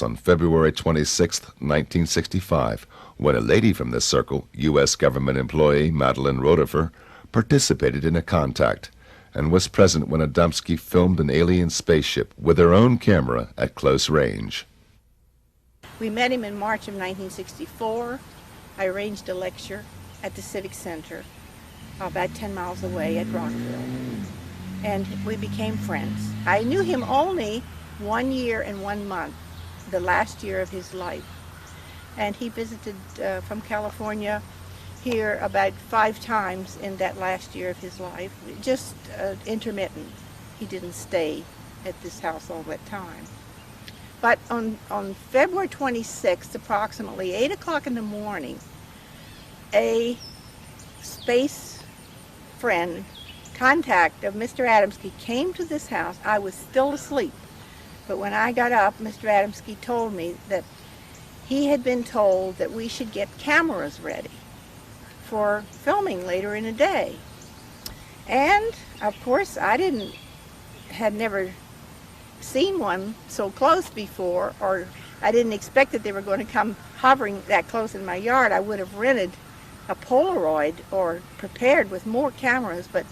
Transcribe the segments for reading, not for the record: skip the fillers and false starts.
On February 26, 1965, when a lady from this circle, U.S. government employee Madelyn Rodeffer, participated in a contact and was present when Adamski filmed an alien spaceship with her own camera at close range. We met him in March of 1964. I arranged a lecture at the Civic Center about 10 miles away at Rockville, and we became friends. I knew him only 1 year and 1 month, the last year of his life, and he visited from California here about 5 times in that last year of his life, just intermittent. He didn't stay at this house all that time. But on February 26th, approximately 8 o'clock in the morning, a space friend, contact of Mr. Adamski, came to this house. I was still asleep, but when I got up, Mr. Adamski told me that he had been told that we should get cameras ready for filming later in the day. And of course, I had never seen one so close before, or I didn't expect that they were going to come hovering that close in my yard. I would have rented a Polaroid or prepared with more cameras, but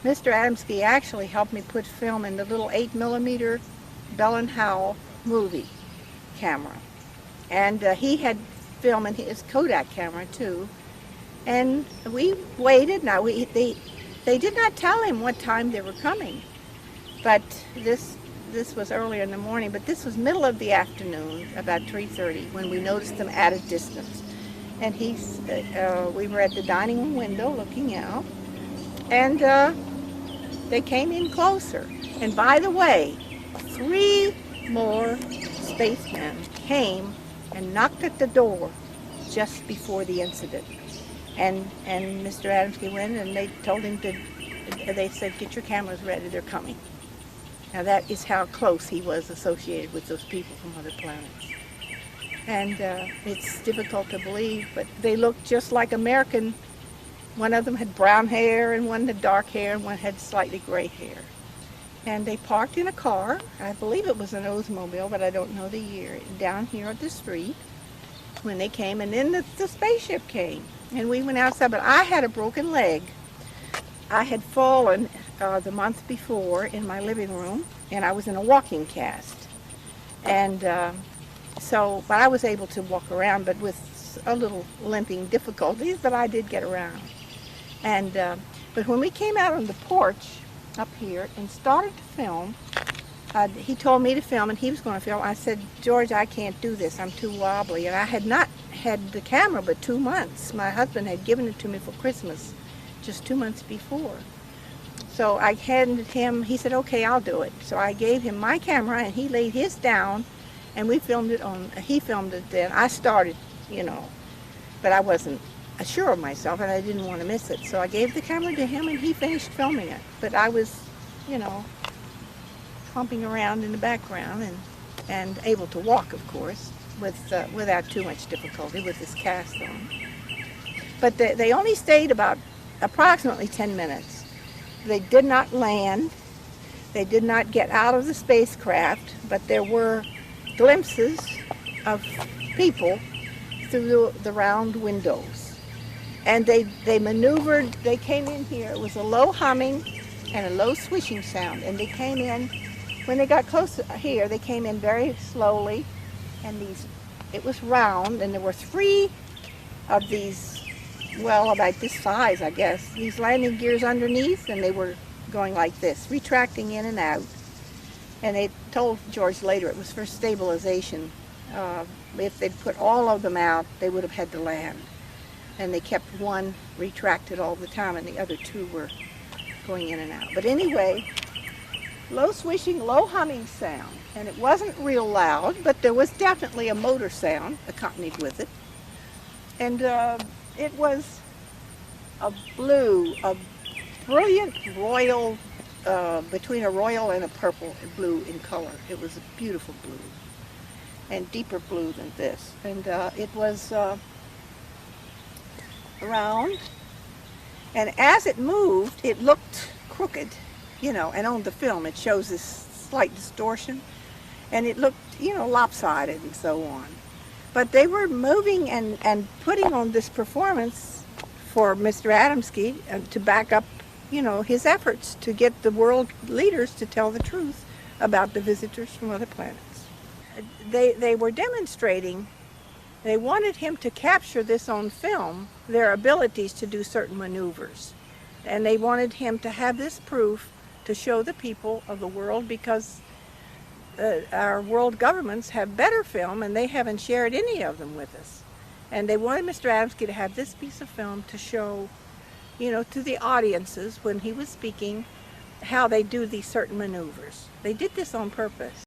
Mr. Adamski actually helped me put film in the little 8mm Bell and Howell movie camera. And he had film in his Kodak camera too. And we waited. Now, they did not tell him what time they were coming, but this was earlier in the morning, but this was middle of the afternoon, about 3:30, when we noticed them at a distance. And we were at the dining room window looking out, and they came in closer. And by the way, 3 more spacemen came and knocked at the door just before the incident. And Mr. Adamski went, and they told him they said, "Get your cameras ready, they're coming." Now that is how close he was associated with those people from other planets. And it's difficult to believe, but they looked just like American. One of them had brown hair, and one had dark hair, and one had slightly gray hair. And they parked in a car, I believe it was an Oldsmobile, but I don't know the year, down here at the street when they came, and then the spaceship came. And we went outside, but I had a broken leg. I had fallen the month before in my living room, and I was in a walking cast. And but I was able to walk around, but with a little limping difficulties, but I did get around. And but when we came out on the porch up here and started to film, he told me to film, and he was going to film. I said, "George, I can't do this. I'm too wobbly." And I had not had the camera but 2 months. My husband had given it to me for Christmas just 2 months before. So I handed him, he said, "Okay, I'll do it." So I gave him my camera, and he laid his down, and he filmed it then. I started, but I wasn't sure of myself, and I didn't want to miss it. So I gave the camera to him, and he finished filming it. But I was, humping around in the background and able to walk, of course, without too much difficulty with this cast on. But they only stayed about approximately 10 minutes. They did not land. They did not get out of the spacecraft, but there were glimpses of people through the round windows. And they maneuvered, they came in here. It was a low humming and a low swishing sound. And they came in, when they got close here, they came in very slowly. And it was round, and there were 3 of these, well, about this size, I guess, these landing gears underneath, and they were going like this, retracting in and out. And they told George later it was for stabilization. If they'd put all of them out, they would have had to land. And they kept one retracted all the time, and the other 2 were going in and out. But anyway, low swishing, low humming sound. And it wasn't real loud, but there was definitely a motor sound accompanied with it. And it was a brilliant royal, between a royal and a purple and blue in color. It was a beautiful blue, and deeper blue than this. And it was round, and as it moved, it looked crooked, and on the film it shows this slight distortion, and it looked lopsided and so on. But they were moving and putting on this performance for Mr. Adamski to back up, his efforts to get the world leaders to tell the truth about the visitors from other planets. They were demonstrating, they wanted him to capture this on film, their abilities to do certain maneuvers. And they wanted him to have this proof to show the people of the world, because our world governments have better film and they haven't shared any of them with us. And they wanted Mr. Adamski to have this piece of film to show, to the audiences when he was speaking, how they do these certain maneuvers. They did this on purpose.